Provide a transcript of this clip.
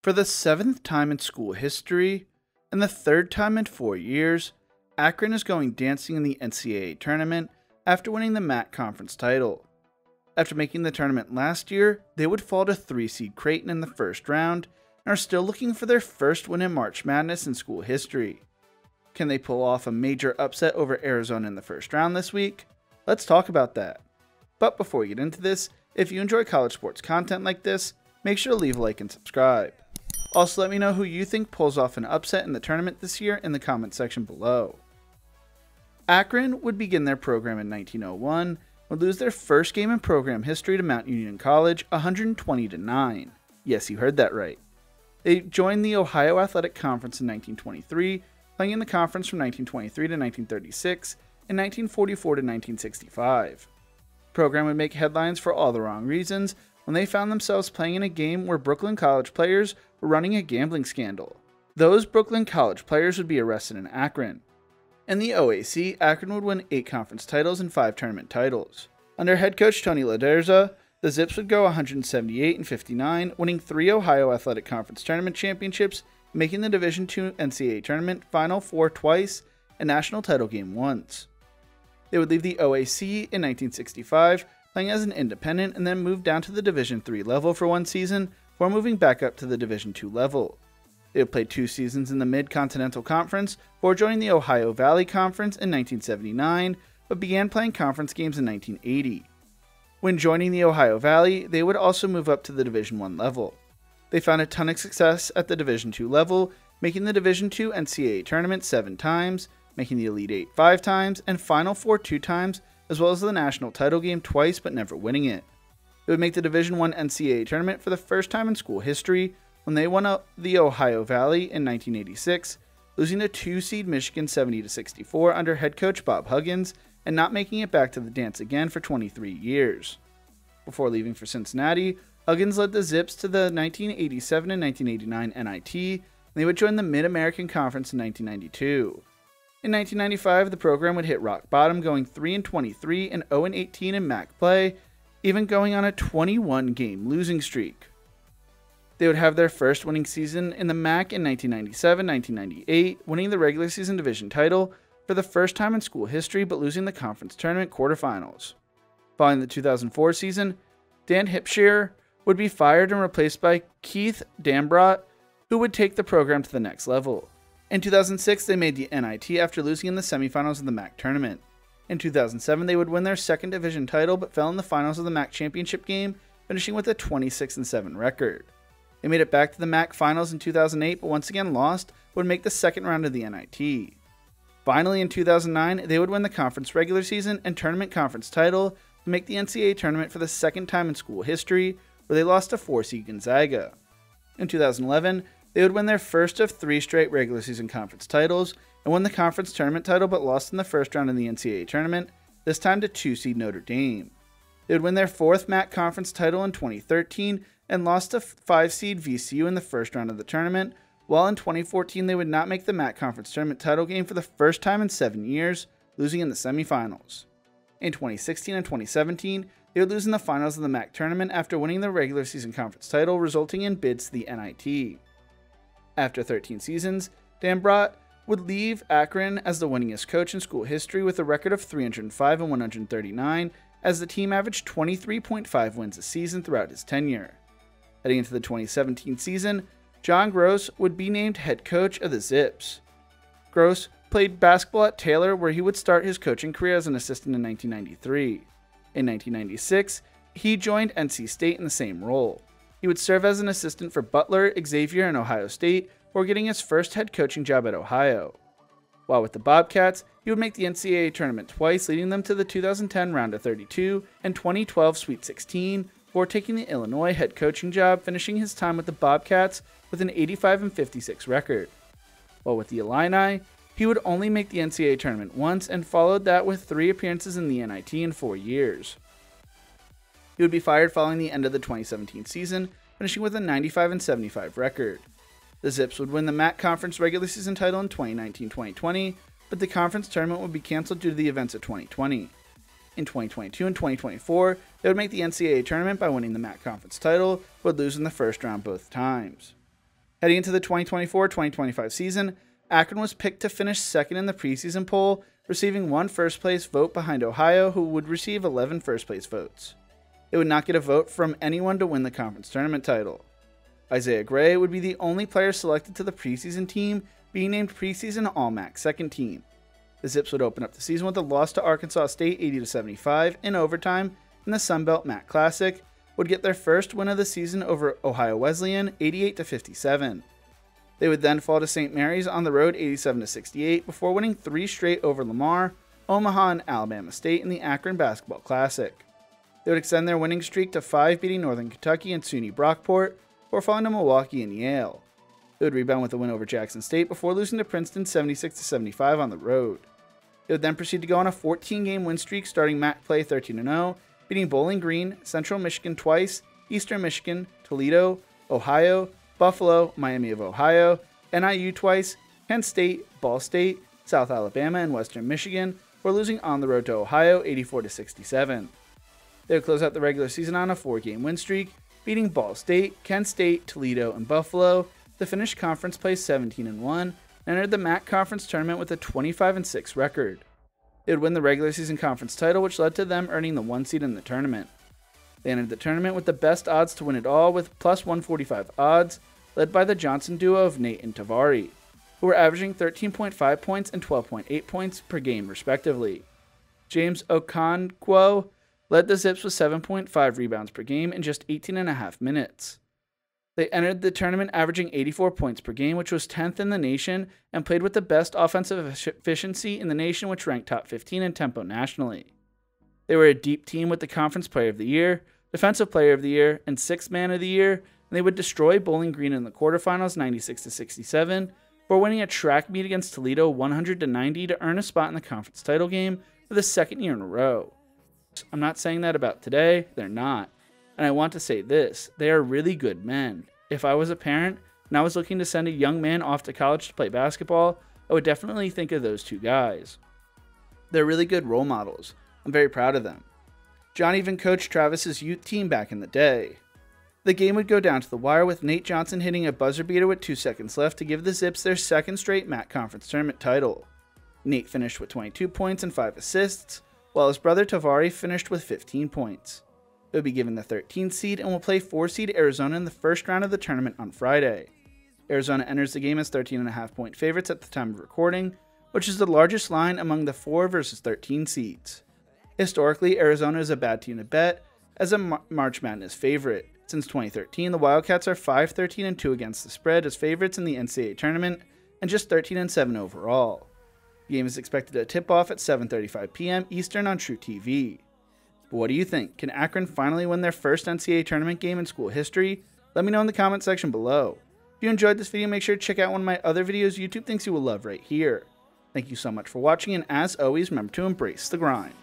For the 7th time in school history, and the 3rd time in 4 years, Akron is going dancing in the NCAA tournament after winning the MAC conference title. After making the tournament last year, they would fall to 3-seed Creighton in the first round and are still looking for their first win in March Madness in school history. Can they pull off a major upset over Arizona in the first round this week? Let's talk about that. But before we get into this, if you enjoy college sports content like this, make sure to leave a like and subscribe. Also, let me know who you think pulls off an upset in the tournament this year in the comment section below. Akron would begin their program in 1901, would lose their first game in program history to Mount Union College 120-9. Yes, you heard that right. They joined the Ohio Athletic Conference in 1923, playing in the conference from 1923 to 1936 and 1944 to 1965. The program would make headlines for all the wrong reasons when they found themselves playing in a game where Brooklyn College players were running a gambling scandal. Those Brooklyn College players would be arrested in Akron. In the OAC, Akron would win 8 conference titles and 5 tournament titles. Under head coach Tony Laderza, the Zips would go 178-59, winning 3 Ohio Athletic Conference tournament championships, making the Division II NCAA tournament Final Four twice and national title game once. They would leave the OAC in 1965, playing as an independent, and then move down to the Division III level for 1 season before moving back up to the Division II level. They would play 2 seasons in the Mid-Continental Conference before joining the Ohio Valley Conference in 1979, but began playing conference games in 1980. When joining the Ohio Valley, they would also move up to the Division I level. They found a ton of success at the Division II level, making the Division II NCAA tournament 7 times, making the Elite Eight 5 times, and Final Four 2 times, as well as the national title game twice but never winning it. It would make the Division I NCAA tournament for the first time in school history when they won the Ohio Valley in 1986, losing to 2-seed Michigan 70-64 under head coach Bob Huggins and not making it back to the dance again for 23 years. Before leaving for Cincinnati, Huggins led the Zips to the 1987 and 1989 NIT, and they would join the Mid-American Conference in 1992. In 1995, the program would hit rock bottom, going 3-23 and 0-18 in MAC play, even going on a 21-game losing streak. They would have their first winning season in the MAC in 1997-1998, winning the regular season division title for the first time in school history, but losing the conference tournament quarterfinals. Following the 2004 season, Dan Hipshire would be fired and replaced by Keith Dambrot, who would take the program to the next level. In 2006, they made the NIT after losing in the semifinals of the MAC tournament. In 2007, they would win their second division title, but fell in the finals of the MAC championship game, finishing with a 26-7 record. They made it back to the MAC finals in 2008, but once again lost, would make the second round of the NIT. Finally, in 2009, they would win the conference regular season and tournament conference title to make the NCAA tournament for the second time in school history, where they lost to 4-seed Gonzaga. In 2011, they would win their first of 3 straight regular season conference titles and won the conference tournament title, but lost in the first round in the NCAA tournament, this time to 2-seed Notre Dame. They would win their 4th MAC conference title in 2013 and lost to 5-seed VCU in the first round of the tournament, while in 2014 they would not make the MAC conference tournament title game for the first time in 7 years, losing in the semifinals. In 2016 and 2017, they would lose in the finals of the MAC tournament after winning the regular season conference title, resulting in bids to the NIT. After 13 seasons, Dambrot would leave Akron as the winningest coach in school history with a record of 305 and 139, as the team averaged 23.5 wins a season throughout his tenure. Heading into the 2017 season, John Gross would be named head coach of the Zips. Gross played basketball at Taylor, where he would start his coaching career as an assistant in 1993. In 1996, he joined NC State in the same role. He would serve as an assistant for Butler, Xavier, and Ohio State before getting his first head coaching job at Ohio. While with the Bobcats, he would make the NCAA tournament twice, leading them to the 2010 Round of 32 and 2012 Sweet 16, before taking the Illinois head coaching job, finishing his time with the Bobcats with an 85-56 record. While with the Illini, he would only make the NCAA tournament once and followed that with 3 appearances in the NIT in 4 years. He would be fired following the end of the 2017 season, finishing with a 95-75 record. The Zips would win the MAC Conference regular season title in 2019-2020, but the conference tournament would be canceled due to the events of 2020. In 2022 and 2024, they would make the NCAA tournament by winning the MAC Conference title, but would lose in the first round both times. Heading into the 2024-2025 season, Akron was picked to finish second in the preseason poll, receiving one first-place vote behind Ohio, who would receive 11 first-place votes. It would not get a vote from anyone to win the conference tournament title. Isaiah Gray would be the only player selected to the preseason team, being named preseason All-MAC second team. The Zips would open up the season with a loss to Arkansas State 80-75 in overtime in the Sun Belt MAC Classic, would get their first win of the season over Ohio Wesleyan 88-57. They would then fall to St. Mary's on the road 87-68 before winning 3 straight over Lamar, Omaha, and Alabama State in the Akron Basketball Classic. They would extend their winning streak to 5, beating Northern Kentucky and SUNY Brockport, before falling to Milwaukee and Yale. They would rebound with a win over Jackson State before losing to Princeton 76-75 on the road. They would then proceed to go on a 14-game win streak starting MAC play 13-0, beating Bowling Green, Central Michigan twice, Eastern Michigan, Toledo, Ohio, Buffalo, Miami of Ohio, NIU twice, Kent State, Ball State, South Alabama, and Western Michigan, before losing on the road to Ohio 84-67. They would close out the regular season on a 4-game win streak, beating Ball State, Kent State, Toledo, and Buffalo to finish conference play 17-1 and entered the MAC Conference Tournament with a 25-6 record. They would win the regular season conference title, which led to them earning the 1 seed in the tournament. They entered the tournament with the best odds to win it all, with plus 145 odds, led by the Johnson duo of Nate and Tavari, who were averaging 13.5 points and 12.8 points per game respectively. James Okonkwo led the Zips with 7.5 rebounds per game in just 18.5 minutes. They entered the tournament averaging 84 points per game, which was 10th in the nation, and played with the best offensive efficiency in the nation, which ranked top 15 in tempo nationally. They were a deep team with the Conference Player of the Year, Defensive Player of the Year, and Sixth Man of the Year, and they would destroy Bowling Green in the quarterfinals 96-67, before winning a track meet against Toledo 100-90 to earn a spot in the conference title game for the second year in a row. I'm not saying that about today, they're not. And I want to say this, they are really good men. If I was a parent and I was looking to send a young man off to college to play basketball, I would definitely think of those two guys. They're really good role models. I'm very proud of them. John even coached Travis's youth team back in the day. The game would go down to the wire with Nate Johnson hitting a buzzer beater with 2 seconds left to give the Zips their second straight MAC Conference Tournament title. Nate finished with 22 points and 5 assists, while his brother Tavari finished with 15 points. It will be given the 13th seed and will play 4-seed Arizona in the first round of the tournament on Friday. Arizona enters the game as 13.5-point favorites at the time of recording, which is the largest line among the 4 versus 13 seeds. Historically, Arizona is a bad team to bet as a March Madness favorite. Since 2013, the Wildcats are 5-13-2 against the spread as favorites in the NCAA tournament and just 13-7 overall. The game is expected to tip off at 7:35 p.m. Eastern on True TV. But what do you think? Can Akron finally win their first NCAA tournament game in school history? Let me know in the comment section below. If you enjoyed this video, make sure to check out one of my other videos YouTube thinks you will love right here. Thank you so much for watching, and as always, remember to embrace the grind.